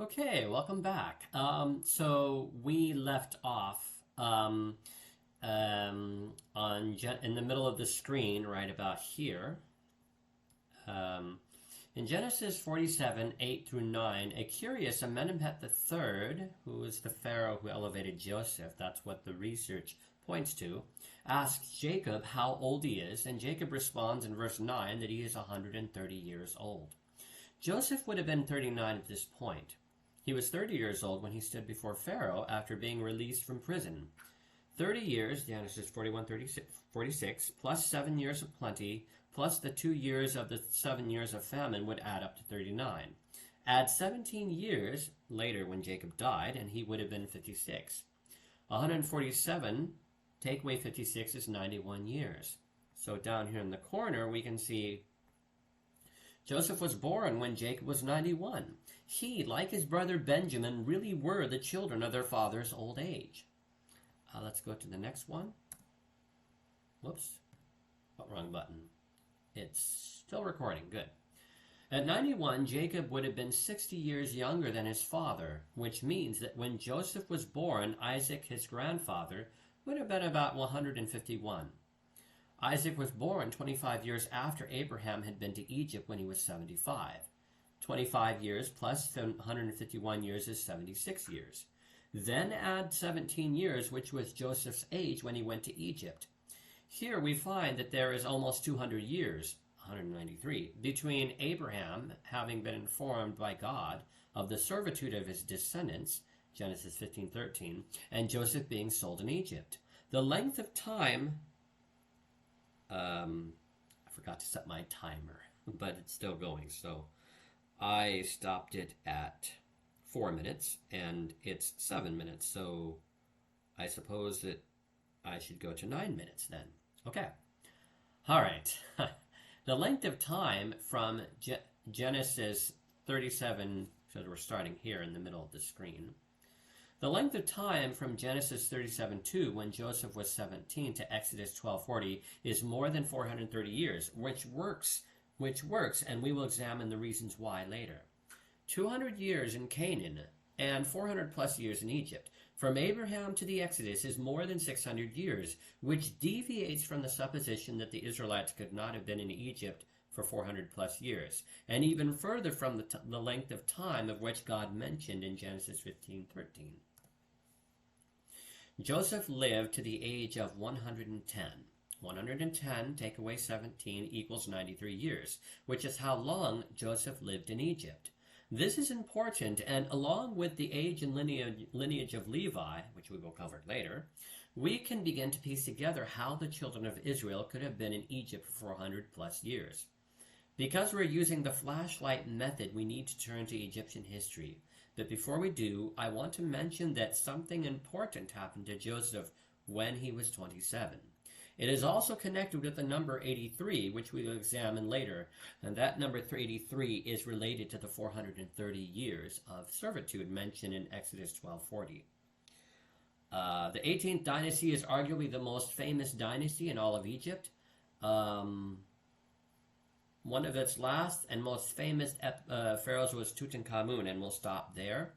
Okay, welcome back. So we left off in the middle of the screen, right about here. Um, in Genesis 47, 8 through 9, a curious Amenemhet III, who was the Pharaoh who elevated Joseph, that's what the research points to, asks Jacob how old he is, and Jacob responds in verse 9 that he is 130 years old. Joseph would have been 39 at this point. He was 30 years old when he stood before Pharaoh after being released from prison. 30 years, Genesis 46, plus 7 years of plenty, plus the 2 years of the 7 years of famine would add up to 39. Add 17 years later when Jacob died, and he would have been 56. 147, take away 56 is 91 years. So down here in the corner, we can see Joseph was born when Jacob was 91. He, like his brother Benjamin, really were the children of their father's old age. Let's go to the next one. Whoops. Oh, wrong button. It's still recording. Good. At 91, Jacob would have been 60 years younger than his father, which means that when Joseph was born, Isaac, his grandfather, would have been about 151. Isaac was born 25 years after Abraham had been to Egypt when he was 75. 25 years plus 151 years is 76 years. Then add 17 years, which was Joseph's age when he went to Egypt. Here we find that there is almost 200 years, 193, between Abraham having been informed by God of the servitude of his descendants, Genesis 15:13, and Joseph being sold in Egypt. The length of time, I forgot to set my timer, but it's still going, so I stopped it at 4 minutes, and it's 7 minutes, so I suppose that I should go to 9 minutes then. Okay. All right. The length of time from Genesis 37, so we're starting here in the middle of the screen. The length of time from Genesis 37:2, when Joseph was 17, to Exodus 12:40 is more than 430 years, which works, and we will examine the reasons why later. 200 years in Canaan and 400 plus years in Egypt. From Abraham to the Exodus is more than 600 years, which deviates from the supposition that the Israelites could not have been in Egypt for 400 plus years, and even further from the length of time of which God mentioned in Genesis 15:13. Joseph lived to the age of 110. 110 take away 17 equals 93 years, which is how long Joseph lived in Egypt. This is important, and along with the age and lineage of Levi, which we will cover later, we can begin to piece together how the children of Israel could have been in Egypt for 400 plus years. Because we're using the flashlight method, we need to turn to Egyptian history. But before we do, I want to mention that something important happened to Joseph when he was 27. It is also connected with the number 83, which we will examine later, and that number 83 is related to the 430 years of servitude mentioned in Exodus 12:40. The 18th dynasty is arguably the most famous dynasty in all of Egypt. One of its last and most famous pharaohs was Tutankhamun, and we'll stop there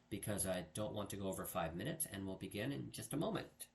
because I don't want to go over 5 minutes, and we'll begin in just a moment.